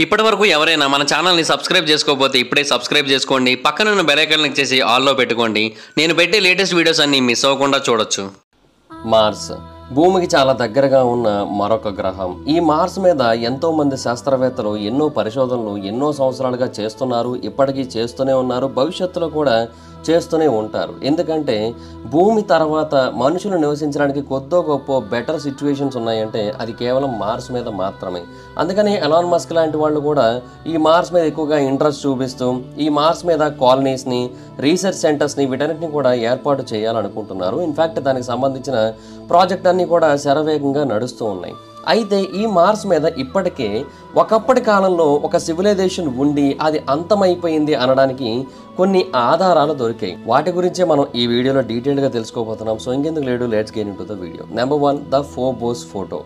ఇప్పటివరకు ఎవరైనా మన ఛానల్ని సబ్స్క్రైబ్ చేసుకోకపోతే ఇప్పుడే సబ్స్క్రైబ్ చేసుకోండి. పక్కన ఉన్న బెల్ ఐకాన్ క్లిక్ చేసి ఆల్లో పెట్టుకోండి. నేను పెట్టే లేటెస్ట్ వీడియోస్ అన్ని మిస్ అవ్వకుండా చూడొచ్చు. మార్స్ భూమికి చాలా దగ్గరగా ఉన్న మరొక గ్రహం. ఈ మార్స్ మీద ఎంతో మంది శాస్త్రవేత్తలు ఎన్నో పరిశోధనలు ఎన్నో సంవత్సరాలుగా చేస్తున్నారు. ఇప్పటికీ చేస్తూనే ఉన్నారు, భవిష్యత్తులో కూడా చేస్తూనే ఉంటారు. ఎందుకంటే భూమి తర్వాత మనుషులు నివసించడానికి కొద్దో గొప్ప బెటర్ సిచ్యువేషన్స్ ఉన్నాయంటే అది కేవలం మార్స్ మీద మాత్రమే. అందుకని ఎలాన్ మస్క్ లాంటి వాళ్ళు కూడా ఈ మార్స్ మీద ఎక్కువగా ఇంట్రెస్ట్ చూపిస్తూ ఈ మార్స్ మీద కాలనీస్ని, రీసెర్చ్ సెంటర్స్ని వీటన్నిటిని కూడా ఏర్పాటు చేయాలనుకుంటున్నారు. ఇన్ఫ్యాక్ట్ దానికి సంబంధించిన ప్రాజెక్ట్ అన్నీ కూడా శరవేగంగా నడుస్తూ ఉన్నాయి. అయితే ఈ మార్స్ మీద ఇప్పటికే ఒకప్పటి కాలంలో ఒక సివిలైజేషన్ ఉండి అది అంతమైపోయింది అనడానికి కొన్ని ఆధారాలు దొరికాయి. వాటి గురించే మనం ఈ వీడియోలో డీటెయిల్గా తెలుసుకోబోతున్నాం. సో ఇంకెందుకు లేడు, let's get into the video. Number 1, the Phobos photo.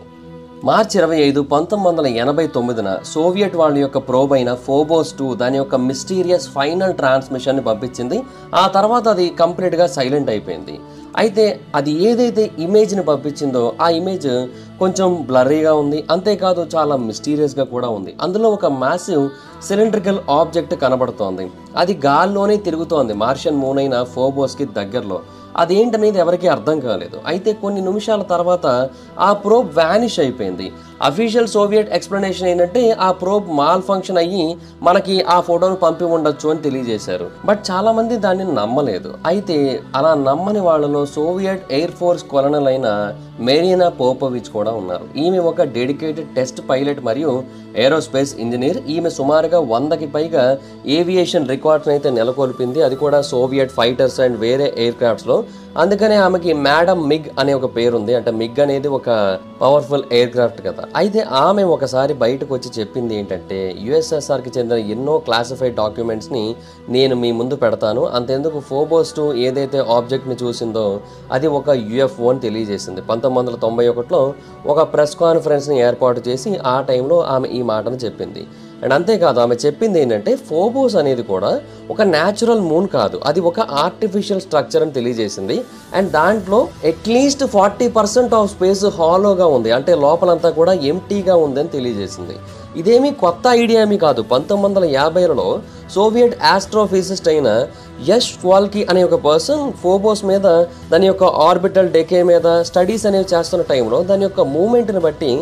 March 25, 1989 Soviet వాళ్ళ యొక్క ప్రోబ్ అయిన ఫోబోస్ 2 దాని యొక్క మిస్టీరియస్ ఫైనల్ ట్రాన్స్మిషన్ని పంపించింది. ఆ తర్వాత అది కంప్లీట్గా సైలెంట్ అయిపోయింది. అయితే అది ఏదైతే ఇమేజ్ని పంపించిందో ఆ ఇమేజ్ కొంచెం బ్లర్రీగా ఉంది, అంతేకాదు చాలా మిస్టీరియస్గా కూడా ఉంది. అందులో ఒక మ్యాసివ్ సిలిండ్రికల్ ఆబ్జెక్ట్ కనబడుతోంది. అది గాల్లోనే తిరుగుతోంది మార్షియన్ మూన్ అయిన ఫోబోస్కి దగ్గరలో. అదేంటనేది ఎవరికీ అర్థం కాలేదు. అయితే కొన్ని నిమిషాల తర్వాత ఆ ప్రోబ్ వ్యానిష్ అయిపోయింది. అఫీషియల్ సోవియట్ ఎక్స్ప్లెనేషన్ ఏంటంటే ఆ ప్రోబ్ మాల్ ఫంక్షన్ అయ్యి మనకి ఆ ఫోటోను పంపి ఉండొచ్చు అని తెలియజేశారు. బట్ చాలా మంది దాన్ని నమ్మలేదు. అయితే అలా నమ్మని వాళ్ళలో సోవియట్ ఎయిర్ ఫోర్స్ కొలనల్ అయిన మెరీనా పోపోవిచ్ కూడా ఉన్నారు. ఈమె ఒక డెడికేటెడ్ టెస్ట్ పైలట్ మరియు ఏరోస్పేస్ ఇంజనీర్. ఈమె సుమారుగా 100కి పైగా ఏవియేషన్ రికార్డ్స్ అయితే నెలకొల్పింది, అది కూడా సోవియట్ ఫైటర్స్ అండ్ వేరే ఎయిర్ క్రాఫ్ట్స్లో. అందుకనే ఆమెకి మేడమ్ మిగ్ అనే ఒక పేరు ఉంది. అంటే మిగ్ అనేది ఒక పవర్ఫుల్ ఎయిర్ క్రాఫ్ట్ కదా. అయితే ఆమె ఒకసారి బయటకు వచ్చి చెప్పింది ఏంటంటే యుఎస్ఎస్ఆర్కి చెందిన ఎన్నో క్లాసిఫైడ్ డాక్యుమెంట్స్ని నేను మీ ముందు పెడతాను. అంతెందుకు ఫోబోస్ 2 ఏదైతే ఆబ్జెక్ట్ని చూసిందో అది ఒక యుఎఫ్ఓ అని తెలియజేసింది. 1991లో ఒక ప్రెస్ కాన్ఫరెన్స్ని ఏర్పాటు చేసి ఆ టైంలో ఆమె ఈ మాటను చెప్పింది. అండ్ అంతేకాదు ఆమె చెప్పింది ఏంటంటే ఫోబోస్ అనేది కూడా ఒక న్యాచురల్ మూన్ కాదు, అది ఒక ఆర్టిఫిషియల్ స్ట్రక్చర్ అని తెలియజేసింది. అండ్ దాంట్లో అట్లీస్ట్ 40% ఆఫ్ స్పేస్ హాలోగా ఉంది, అంటే లోపలంతా కూడా ఎంటీగా ఉంది అని తెలియజేసింది. ఇదేమీ కొత్త ఐడియా ఏమీ కాదు. 1950లలో సోవియట్ ఆస్ట్రోఫిజిసిస్ట్ అయిన యష్ క్వాల్కీ అనే ఒక పర్సన్ ఫోబోస్ మీద దాని యొక్క ఆర్బిటల్ డెకే మీద స్టడీస్ అనేవి చేస్తున్న టైంలో దాని యొక్క మూమెంట్ని బట్టి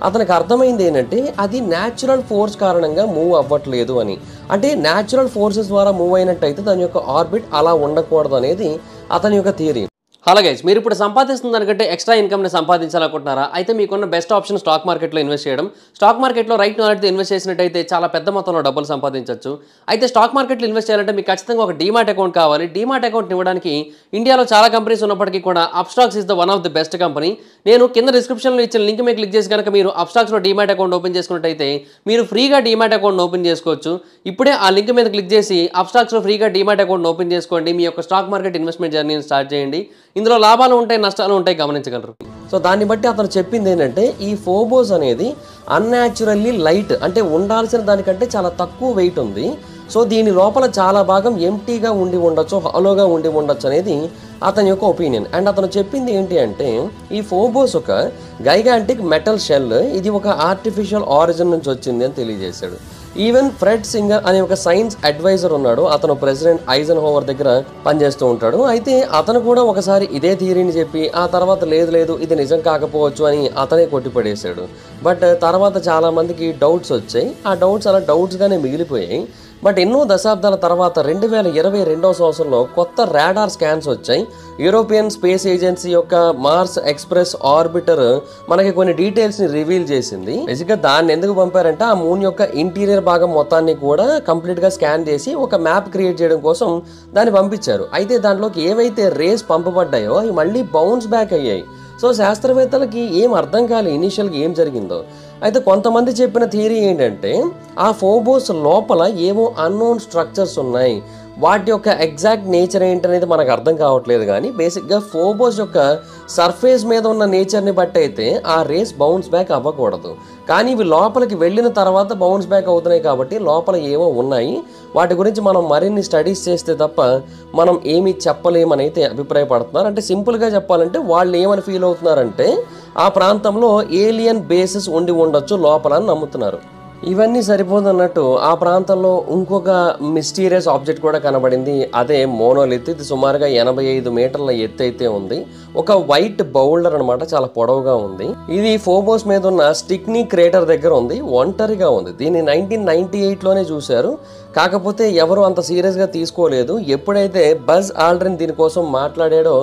అతనికి అర్థమైంది ఏంటంటే అది న్యాచురల్ ఫోర్స్ కారణంగా మూవ్ అవ్వట్లేదు అని. అంటే న్యాచురల్ ఫోర్సెస్ ద్వారా మూవ్ అయినట్టయితే దాని యొక్క ఆర్బిట్ అలా ఉండకూడదు అనేది అతని యొక్క థియరీ. హలో గైస్, మీరు ఇప్పుడు సంపాదిస్తున్న దానికంటే ఎక్స్ట్రా ఇన్కమ్ని సంపాదించాలనుకుంటున్నారా? అయితే మీకున్న బెస్ట్ ఆప్షన్ స్టాక్ మార్కెట్లో ఇన్వెస్ట్ చేయడం. స్టాక్ మార్కెట్లో రైట్ నాలెడ్జ్తో ఇన్వెస్ట్ చేసినట్టయితే చాలా పెద్ద మొత్తంలో డబ్బులు సంపాదించవచ్చు. అయితే స్టాక్ మార్కెట్లో ఇన్వెస్ట్ చేయాలంటే మీకు ఖచ్చితంగా ఒక డీమాట్ అకౌంట్ కావాలి. డీమాట్ అకౌంట్ ఇవ్వడానికి ఇండియాలో చాలా కంపెనీస్ ఉన్నప్పటికీ కూడా Upstox is the one of the best company. నేను కింద డిస్క్రిప్షన్లో ఇచ్చిన లింక్ మీద క్లిక్ చేసి కనుక మీరు అప్స్టాక్స్లో డీమాట్ అకౌంట్ ఓపెన్ చేసుకున్నట్టయితే మీరు ఫ్రీగా డీమాట్ అకౌంట్ ఓపెన్ చేసుకోవచ్చు. ఇప్పుడే ఆ లింక్ మీద క్లిక్ చేసి అప్స్టాక్స్లో ఫ్రీగా డీమాట్ అకౌంట్ ఓపెన్ చేసుకోండి. మీ యొక్క స్టాక్ మార్కెట్ ఇన్వెస్ట్మెంట్ జర్నీని స్టార్ట్ చేయండి. ఇందులో లాభాలు ఉంటాయి, నష్టాలు ఉంటాయి, గమనించగలరు. సో దాన్ని బట్టి అతను చెప్పింది ఏంటంటే ఈ ఫోబోస్ అనేది అన్యాచురల్లీ లైట్, అంటే ఉండాల్సిన దానికంటే చాలా తక్కువ వెయిట్ ఉంది. సో దీని లోపల చాలా భాగం ఎంటీగా ఉండి ఉండొచ్చు, హాలోగా ఉండి ఉండొచ్చు అనేది అతని యొక్క ఒపీనియన్. అండ్ అతను చెప్పింది ఏంటి అంటే ఈ ఫోబోస్ ఒక గైగాంటిక్ మెటల్ షెల్, ఇది ఒక ఆర్టిఫిషియల్ ఆరిజిన్ నుంచి వచ్చింది అని తెలియజేశాడు. ఈవెన్ ఫ్రెడ్ సింగర్ అనే ఒక సైన్స్ అడ్వైజర్ ఉన్నాడు, అతను ప్రెసిడెంట్ ఐజెన్హోవర్ దగ్గర పనిచేస్తూ ఉంటాడు. అయితే అతను కూడా ఒకసారి ఇదే థియరీని చెప్పి ఆ తర్వాత లేదు ఇది నిజం కాకపోవచ్చు అని అతనే కొట్టిపడేశాడు. బట్ తర్వాత చాలా మందికి డౌట్స్ వచ్చాయి. ఆ డౌట్స్ అలా డౌట్స్గానే మిగిలిపోయాయి. బట్ ఎన్నో దశాబ్దాల తర్వాత 2022వ సంవత్సరంలో కొత్త రాడార్ స్కాన్స్ వచ్చాయి. యూరోపియన్ స్పేస్ ఏజెన్సీ యొక్క మార్స్ ఎక్స్ప్రెస్ ఆర్బిటర్ మనకి కొన్ని డీటెయిల్స్ని రివీల్ చేసింది. బేసిక్గా దాన్ని ఎందుకు పంపారంటే ఆ మూన్ యొక్క ఇంటీరియర్ భాగం మొత్తాన్ని కూడా కంప్లీట్గా స్కాన్ చేసి ఒక మ్యాప్ క్రియేట్ చేయడం కోసం దాన్ని పంపించారు. అయితే దాంట్లోకి ఏవైతే రేస్ పంపబడ్డాయో అవి మళ్ళీ బౌన్స్ బ్యాక్ అయ్యాయి. సో శాస్త్రవేత్తలకి ఏం అర్థం కాలే ఇనీషియల్గా ఏం జరిగిందో. అయితే కొంతమంది చెప్పిన థియరీ ఏంటంటే ఆ ఫోబోస్ లోపల ఏవో అన్నోన్ స్ట్రక్చర్స్ ఉన్నాయి, వాటి యొక్క ఎగ్జాక్ట్ నేచర్ ఏంటనేది మనకు అర్థం కావట్లేదు. కానీ బేసిక్గా ఫోబోస్ యొక్క సర్ఫేస్ మీద ఉన్న నేచర్ని బట్టి అయితే ఆ రేస్ బౌన్స్ బ్యాక్ అవ్వకూడదు. కానీ ఇవి లోపలికి వెళ్ళిన తర్వాత బౌన్స్ బ్యాక్ అవుతున్నాయి కాబట్టి లోపల ఏవో ఉన్నాయి. వాటి గురించి మనం మరిన్ని స్టడీస్ చేస్తే తప్ప మనం ఏమీ చెప్పలేమని అయితే అభిప్రాయపడుతున్నారు. అంటే సింపుల్గా చెప్పాలంటే వాళ్ళు ఏమని ఫీల్ అవుతున్నారంటే ఆ ప్రాంతంలో ఏలియన్ బేసెస్ ఉండి ఉండొచ్చు లోపల అని నమ్ముతున్నారు. ఇవన్నీ సరిపోదన్నట్టు ఆ ప్రాంతంలో ఇంకొక మిస్టీరియస్ ఆబ్జెక్ట్ కూడా కనబడింది. అదే మోనోలిత్. ఇది సుమారుగా 85 మీటర్ల ఎత్తు అయితే ఉంది. ఒక వైట్ బౌల్డర్ అనమాట, చాలా పొడవుగా ఉంది. ఇది ఫోబోస్ మీద ఉన్న స్టిక్నీ క్రేటర్ దగ్గర ఉంది, ఒంటరిగా ఉంది. దీన్ని 1998లోనే చూశారు. కాకపోతే ఎవరు అంత సీరియస్గా తీసుకోలేదు. ఎప్పుడైతే బజ్ ఆల్డ్రిన్ దీనికోసం మాట్లాడాడో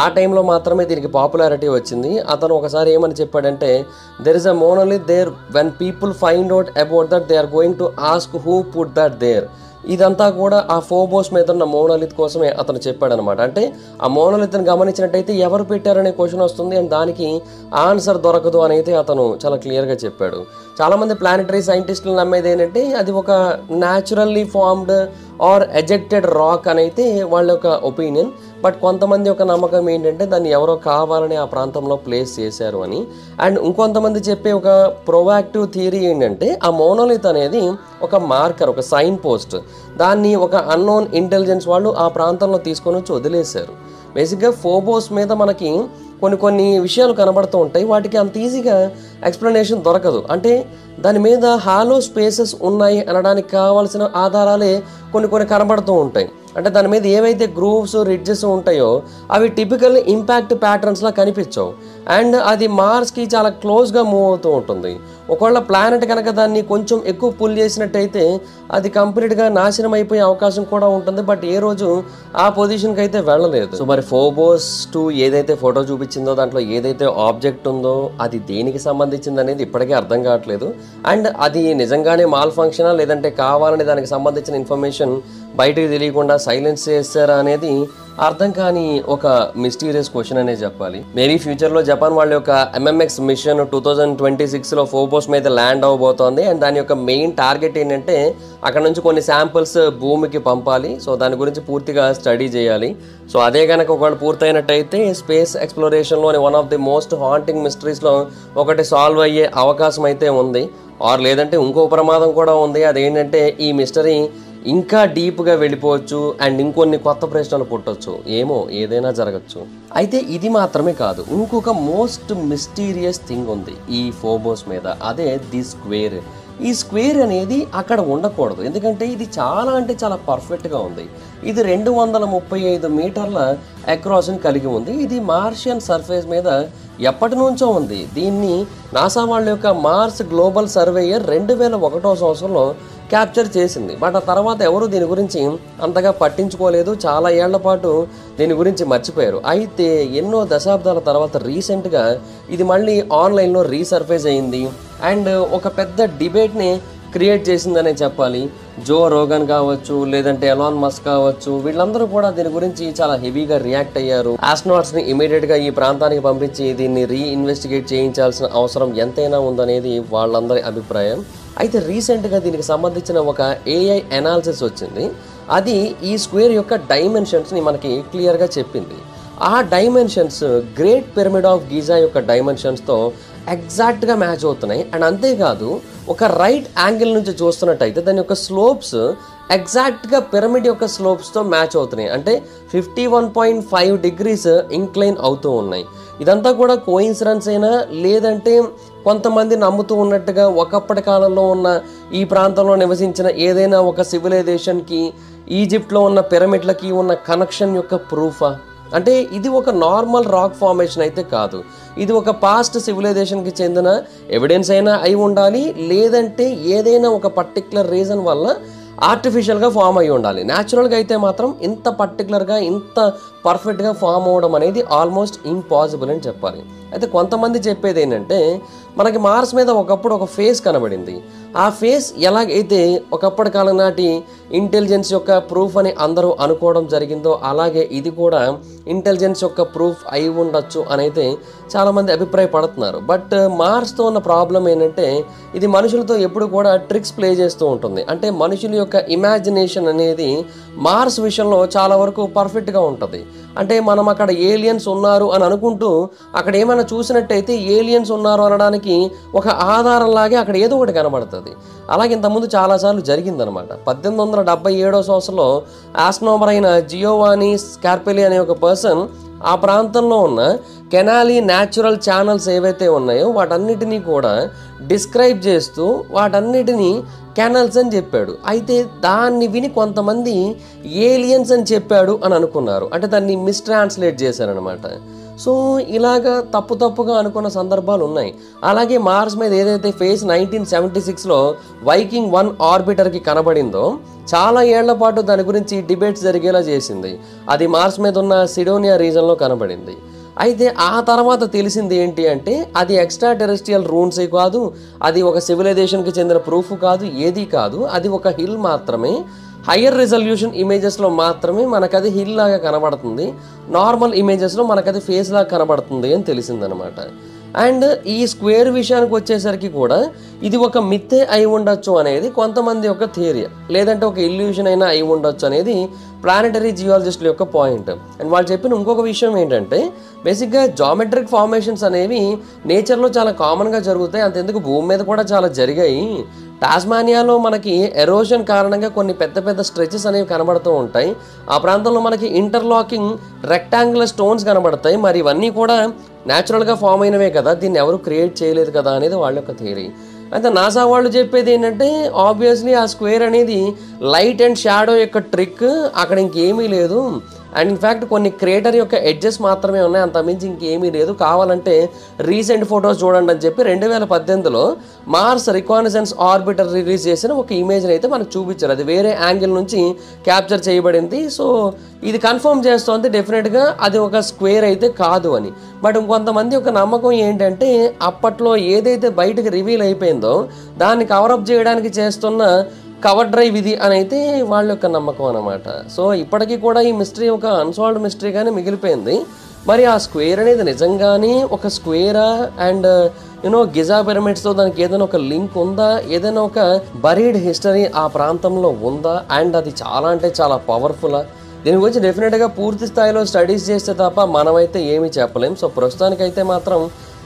ఆ టైంలో మాత్రమే దీనికి పాపులారిటీ వచ్చింది. అతను ఒకసారి ఏమని చెప్పాడంటే, there is a monolith there, when people find out about that they are going to ask who put that there. ఇదంతా కూడా ఆ ఫోబోస్ మీద ఉన్న మోనోలిత్ కోసమే అతను చెప్పాడనమాట. అంటే ఆ మోనోలిత్ని గమనించినట్టయితే ఎవరు పెట్టారనే క్వశ్చన్ వస్తుంది అండ్ దానికి ఆన్సర్ దొరకదు అని అయితే అతను చాలా క్లియర్గా చెప్పాడు. చాలామంది ప్లానెటరీ సైంటిస్టులు నమ్మేది ఏంటంటే అది ఒక naturally formed or ejected rock అని అయితే వాళ్ళ యొక్క ఒపీనియన్. బట్ కొంతమంది యొక్క నమ్మకం ఏంటంటే దాన్ని ఎవరో కావాలని ఆ ప్రాంతంలో ప్లేస్ చేశారు అని. అండ్ ఇంకొంతమంది చెప్పే ఒక ప్రోయాక్టివ్ థియరీ ఏంటంటే ఆ మోనోలిత్ అనేది ఒక మార్కర్, ఒక సైన్ పోస్ట్. దాన్ని ఒక అన్నోన్ ఇంటెలిజెన్స్ వాళ్ళు ఆ ప్రాంతంలో తీసుకొని వచ్చి వదిలేశారు. బేసిక్గా ఫోబోస్ మీద మనకి కొన్ని విషయాలు కనబడుతూ ఉంటాయి. వాటికి అంత ఈజీగా ఎక్స్ప్లెనేషన్ దొరకదు. అంటే దాని మీద హాలో స్పేసెస్ ఉన్నాయి అనడానికి కావాల్సిన ఆధారాలే కొన్ని కనబడుతూ ఉంటాయి. అంటే దాని మీద ఏవైతే గ్రూవ్స్, రిడ్జెస్ ఉంటాయో అవి టిపికల్ ఇంపాక్ట్ ప్యాటర్న్స్లా కనిపించవు. అండ్ అది మార్స్కి చాలా క్లోజ్గా మూవ్ అవుతూ ఉంటుంది. ఒకవేళ ప్లానెట్ కనుక దాన్ని కొంచెం ఎక్కువ పుల్ చేసినట్టయితే అది కంప్లీట్గా నాశనం అయిపోయే అవకాశం కూడా ఉంటుంది. బట్ ఏ రోజు ఆ పొజిషన్కి అయితే వెళ్ళలేదు. సో మరి ఫోబోస్ 2 ఏదైతే ఫోటో చూపించిందో దాంట్లో ఏదైతే ఆబ్జెక్ట్ ఉందో అది దేనికి సంబంధించింది అనేది ఇప్పటికీ అర్థం కావట్లేదు. అండ్ అది నిజంగానే మాల్ ఫంక్షనా లేదంటే కావాలని దానికి సంబంధించిన ఇన్ఫర్మేషన్ బయటకు తెలియకుండా సైలెన్స్ చేస్తారా అనేది అర్థం కాని ఒక మిస్టీరియస్ క్వశ్చన్ అనే చెప్పాలి. మేబీ ఫ్యూచర్లో జపాన్ వాళ్ళ యొక్క MMX మిషన్ 2026లో ఫోబోస్ మీద ల్యాండ్ అవ్వబోతోంది. అండ్ దాని యొక్క మెయిన్ టార్గెట్ ఏంటంటే అక్కడ నుంచి కొన్ని శాంపిల్స్ భూమికి పంపాలి. సో దాని గురించి పూర్తిగా స్టడీ చేయాలి. సో అదే కనుక ఒకవేళ పూర్తయినట్టయితే స్పేస్ ఎక్స్ప్లోరేషన్లోని one of the most haunting మిస్టరీస్లో ఒకటి సాల్వ్ అయ్యే అవకాశం అయితే ఉంది. ఆర్ లేదంటే ఇంకో ప్రమాదం కూడా ఉంది. అదేంటంటే ఈ మిస్టరీ ఇంకా డీప్గా వెళ్ళిపోవచ్చు అండ్ ఇంకొన్ని కొత్త ప్రశ్నలు పుట్టవచ్చు. ఏమో, ఏదైనా జరగచ్చు. అయితే ఇది మాత్రమే కాదు, ఇంకొక మోస్ట్ మిస్టీరియస్ థింగ్ ఉంది ఈ ఫోబోస్ మీద. అదే ది స్క్వేర్. ఈ స్క్వేర్ అనేది అక్కడ ఉండకూడదు. ఎందుకంటే ఇది చాలా అంటే చాలా పర్ఫెక్ట్గా ఉంది. ఇది 235 మీటర్ల అక్రాస్ని కలిగి ఉంది. ఇది మార్షియన్ సర్ఫేస్ మీద ఎప్పటి నుంచో ఉంది. దీన్ని నాసా వాళ్ళ యొక్క మార్స్ గ్లోబల్ సర్వేయర్ 2001వ సంవత్సరంలో క్యాప్చర్ చేసింది. బట్ ఆ తర్వాత ఎవరు దీని గురించి అంతగా పట్టించుకోలేదు. చాలా ఏళ్ల పాటు దీని గురించి మర్చిపోయారు. అయితే ఎన్నో దశాబ్దాల తర్వాత రీసెంట్గా ఇది మళ్ళీ ఆన్లైన్లో రీసర్ఫేస్ అయింది అండ్ ఒక పెద్ద డిబేట్ని క్రియేట్ చేసిందనే చెప్పాలి. జో రోగన్ కావచ్చు, లేదంటే ఎలాన్ మస్క్ కావచ్చు, వీళ్ళందరూ కూడా దీని గురించి చాలా హెవీగా రియాక్ట్ అయ్యారు. ఆస్ట్రోనాట్స్ని ఇమీడియట్గా ఈ ప్రాంతానికి పంపించి దీన్ని రీఇన్వెస్టిగేట్ చేయించాల్సిన అవసరం ఎంతైనా ఉందనేది వాళ్ళందరి అభిప్రాయం. అయితే రీసెంట్గా దీనికి సంబంధించిన ఒక AI అనాలిసిస్ వచ్చింది. అది ఈ స్క్వేర్ యొక్క డైమెన్షన్స్ని మనకి క్లియర్గా చెప్పింది. ఆ dimensions great pyramid of Giza యొక్క డైమెన్షన్స్తో ఎగ్జాక్ట్గా మ్యాచ్ అవుతున్నాయి. అండ్ అంతేకాదు ఒక రైట్ యాంగిల్ నుంచి చూస్తున్నట్టయితే దాని యొక్క స్లోప్స్ ఎగ్జాక్ట్గా పిరమిడ్ యొక్క స్లోప్స్తో మ్యాచ్ అవుతున్నాయి. అంటే 51.5 డిగ్రీస్ ఇంక్లైన్ అవుతూ ఉన్నాయి. ఇదంతా కూడా కోయిన్సిడెన్స్ అయినా లేదంటే కొంతమంది నమ్ముతూ ఉన్నట్టుగా ఒకప్పటి కాలంలో ఉన్న ఈ ప్రాంతంలో నివసించిన ఏదైనా ఒక సివిలైజేషన్కి ఈజిప్ట్లో ఉన్న పిరమిడ్లకి ఉన్న కనెక్షన్ యొక్క ప్రూఫా? అంటే ఇది ఒక నార్మల్ రాక్ ఫార్మేషన్ అయితే కాదు. ఇది ఒక పాస్ట్ సివిలైజేషన్కి చెందిన ఎవిడెన్స్ అయినా అయి ఉండాలి, లేదంటే ఏదైనా ఒక పర్టిక్యులర్ రీజన్ వల్ల ఆర్టిఫిషియల్గా ఫామ్ అయి ఉండాలి. న్యాచురల్గా అయితే మాత్రం ఇంత పర్టికులర్గా ఇంత పర్ఫెక్ట్గా ఫామ్ అవ్వడం అనేది ఆల్మోస్ట్ ఇంపాసిబుల్ అని చెప్పాలి. అయితే కొంతమంది చెప్పేది ఏంటంటే మనకి మార్స్ మీద ఒకప్పుడు ఒక ఫేస్ కనబడింది. ఆ ఫేస్ ఎలాగైతే ఒకప్పటి కాలం నాటి ఇంటెలిజెన్స్ యొక్క ప్రూఫ్ అని అందరూ అనుకోవడం జరిగిందో అలాగే ఇది కూడా ఇంటెలిజెన్స్ యొక్క ప్రూఫ్ అయి ఉండొచ్చు అని అయితే చాలామంది అభిప్రాయపడుతున్నారు. బట్ మార్స్తో ఉన్న ప్రాబ్లం ఏంటంటే ఇది మనుషులతో ఎప్పుడు కూడా ట్రిక్స్ ప్లే చేస్తూ ఉంటుంది. అంటే మనుషుల యొక్క ఇమాజినేషన్ అనేది మార్స్ విషయంలో చాలా వరకు పర్ఫెక్ట్గా ఉంటుంది. అంటే మనం అక్కడ ఏలియన్స్ ఉన్నారు అని అనుకుంటూ అక్కడ ఏమైనా చూసినట్టయితే ఏలియన్స్ ఉన్నారు అనడానికి ఒక ఆధారంలాగే అక్కడ ఏదో ఒకటి కనబడుతుంది. అలాగే ఇంతకుముందు చాలాసార్లు జరిగిందనమాట. 1877వ సంవత్సరంలో ఆస్ట్రోనమర్ అయిన జియోవానీ స్కార్పెలి అనే ఒక పర్సన్ ఆ ప్రాంతంలో ఉన్న కెనాలి న్యాచురల్ ఛానల్స్ ఏవైతే ఉన్నాయో వాటన్నిటినీ కూడా డిస్క్రైబ్ చేస్తూ వాటన్నిటిని కెనల్స్ అని చెప్పాడు. అయితే దాన్ని విని కొంతమంది ఏలియన్స్ అని చెప్పాడు అని అనుకున్నారు, అంటే దాన్ని మిస్ట్రాన్స్లేట్ చేశారనమాట. సో ఇలాగా తప్పుగా అనుకున్న సందర్భాలు ఉన్నాయి. అలాగే మార్స్ మీద ఏదైతే ఫేజ్ 1976లో వైకింగ్ 1 ఆర్బిటర్కి కనబడిందో చాలా ఏళ్ల పాటు దాని గురించి డిబేట్స్ జరిగేలా చేసింది. అది మార్స్ మీద ఉన్న సిడోనియా రీజన్లో కనబడింది. అయితే ఆ తర్వాత తెలిసింది ఏంటి అంటే అది ఎక్స్ట్రా టెరెస్ట్రియల్ రూన్సే కాదు, అది ఒక సివిలైజేషన్కి చెందిన ప్రూఫ్ కాదు, ఏది కాదు, అది ఒక హిల్ మాత్రమే. హయ్యర్ రిజల్యూషన్ ఇమేజెస్లో మాత్రమే మనకు అది హిల్ లాగా కనబడుతుంది, నార్మల్ ఇమేజెస్లో మనకు అది ఫేస్ లాగా కనబడుతుంది అని తెలిసిందనమాట. అండ్ ఈ స్క్వేర్ విషయానికి వచ్చేసరికి కూడా ఇది ఒక మిత్తే అయి ఉండొచ్చు అనేది కొంతమంది యొక్క థియరీ, లేదంటే ఒక ఇల్యూషన్ అయినా అయి ఉండొచ్చు అనేది ప్లానెటరీ జియాలజిస్టుల యొక్క పాయింట్. అండ్ వాళ్ళు చెప్పిన ఇంకొక విషయం ఏంటంటే బేసిక్గా జామెట్రిక్ ఫార్మేషన్స్ అనేవి నేచర్లో చాలా కామన్గా జరుగుతాయి, అంతెందుకు భూమి మీద కూడా చాలా జరిగాయి. టాస్మానియాలో మనకి ఎరోషన్ కారణంగా కొన్ని పెద్ద స్ట్రెచెస్ అనేవి కనబడుతూ ఉంటాయి. ఆ ప్రాంతంలో మనకి ఇంటర్లాకింగ్ రెక్టాంగులర్ స్టోన్స్ కనబడతాయి. మరి ఇవన్నీ కూడా న్యాచురల్గా ఫామ్ అయినవే కదా, దీన్ని ఎవరు క్రియేట్ చేయలేదు కదా అనేది వాళ్ళ యొక్క థియరీ. అయితే నాసా వాళ్ళు చెప్పేది ఏంటంటే ఆబ్వియస్లీ ఆ స్క్వేర్ అనేది లైట్ అండ్ షాడో యొక్క ట్రిక్, అక్కడ ఇంకేమీ లేదు. అండ్ ఇన్ఫ్యాక్ట్ కొన్ని క్రేటర్ యొక్క ఎడ్జెస్ మాత్రమే ఉన్నాయి, అంతమించి ఇంకేమీ లేదు. కావాలంటే రీసెంట్ ఫొటోస్ చూడండి అని చెప్పి 2018లో మార్స్ రికానసెన్స్ ఆర్బిటర్ రిలీజ్ చేసిన ఒక ఇమేజ్ని అయితే మనకు చూపించారు. అది వేరే యాంగిల్ నుంచి క్యాప్చర్ చేయబడింది. సో ఇది కన్ఫర్మ్ చేస్తోంది డెఫినెట్గా అది ఒక స్క్వేర్ అయితే కాదు అని. బట్ ఇంకొంతమంది యొక్క నమ్మకం ఏంటంటే అప్పట్లో ఏదైతే బయటకు రివీల్ అయిపోయిందో దాన్ని కవరప్ చేయడానికి చేస్తున్న కవర్ డ్రైవ్ ఇది అని అయితే వాళ్ళ యొక్క నమ్మకం అనమాట. సో ఇప్పటికీ కూడా ఈ మిస్టరీ ఒక అన్సాల్వ్డ్ మిస్టరీగానే మిగిలిపోయింది. మరి ఆ స్క్వేర్ అనేది నిజంగానే ఒక స్క్వేరా, అండ్ గిజా పిరమిడ్స్తో దానికి ఏదైనా ఒక లింక్ ఉందా, ఏదైనా ఒక బరీడ్ హిస్టరీ ఆ ప్రాంతంలో ఉందా, అండ్ అది చాలా అంటే చాలా పవర్ఫుల్లా, దీని గురించి డెఫినెట్గా పూర్తి స్థాయిలో స్టడీస్ చేస్తే తప్ప మనమైతే ఏమీ చెప్పలేం. సో ప్రస్తుతానికైతే మాత్రం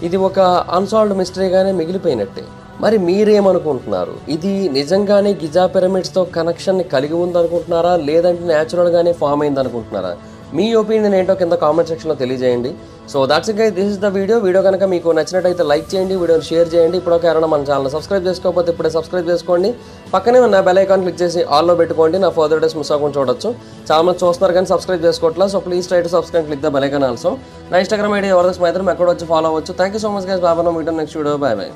ఇది ఒక అన్సాల్వ్డ్ మిస్టరీగానే మిగిలిపోయినట్టే. మరి మీరేమనుకుంటున్నారు? ఇది నిజంగానే గిజా పిరమిడ్స్తో కనెక్షన్ని కలిగి ఉందనుకుంటున్నారా, లేదంటే న్యాచురల్గానే ఫామ్ అయింది అనుకుంటున్నారా? మీ ఒపీనియన్ ఏంటో కింద కామెంట్ సెక్షన్లో తెలియజేయండి. So that's it guys, this is the video కనుక మీకు నచ్చినట్టయితే లైక్ చేయండి, వీడియోని షేర్ చేయండి. ఇప్పటికే ఎవరైనా మన ఛానల్ సబ్స్క్రైబ్ చేసుకోకపోతే ఇప్పుడే సబ్స్క్రైబ్ చేసుకోండి. పక్కనే ఉన్న బెల్ ఐకాన్ క్లిక్ చేసి ఆల్లో పెట్టుకోండి, నా ఫర్దర్ డేస్ మిస్ అవ్వకుండా చూడొచ్చు. చాలా మంది చూస్తున్నారు కానీ సబ్స్క్రైబ్ చేసుకోవట్లా. So please try to subscribe, click the bell icon also. నా ఇన్స్టాగ్రామ్ ఐడి ఎవరిదైనా మాత్రం ఎక్కడ వచ్చి ఫాలో అవ్వచ్చు. Thank you so much guys, బాబా మీటో next video, bye bye.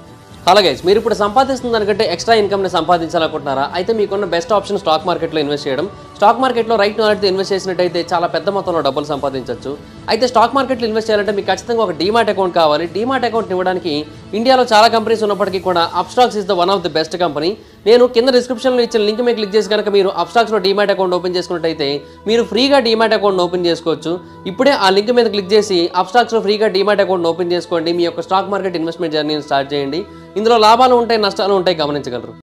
Hello guys, మీరు ఇప్పుడు సంపాదిస్తున్న దానికంటే ఎక్స్ట్రా ఇన్కమ్ని సంపాదించాలనుకుంటున్నారా? అయితే మీకున్న బెస్ట్ ఆప్షన్ స్టాక్ మార్కెట్లో ఇన్వెస్ట్ చేయడం. స్టాక్ మార్కెట్లో రైట్ నాలెడ్జ్తో ఇన్వెస్ట్ చేసినట్టయితే చాలా పెద్ద మొత్తంలో డబ్బులు సంపాదించవచ్చు. అయితే స్టాక్ మార్కెట్లో ఇన్వెస్ట్ చేయాలంటే మీకు ఖచ్చితంగా ఒక డీమాట్ అకౌంట్ కావాలి. డీమాట్ అకౌంట్ ఇవ్వడానికి ఇండియాలో చాలా కంపెనీస్ ఉన్నప్పటికీ కూడా Upstox is the one of the best company. నేను కింద డిస్క్రిప్షన్లో ఇచ్చిన లింక్ మీద క్లిక్ చేసి కనుక మీరు అప్స్టాక్స్లో డీమాట్ అకౌంట్ ఓపెన్ చేసుకున్నట్టయితే మీరు ఫ్రీగా డీమాట్ అకౌంట్ ఓపెన్ చేసుకోవచ్చు. ఇప్పుడే ఆ లింక్ మీద క్లిక్ చేసి అప్స్టాక్స్లో ఫ్రీగా డీమాట్ అకౌంట్ ఓపెన్ చేసుకోండి. మీ యొక్క స్టాక్ మార్కెట్ ఇన్వెస్ట్మెంట్ జర్నీని స్టార్ట్ చేయండి. ఇందులో లాభాలు ఉంటాయి, నష్టాలు ఉంటాయి, గమనించగలరు.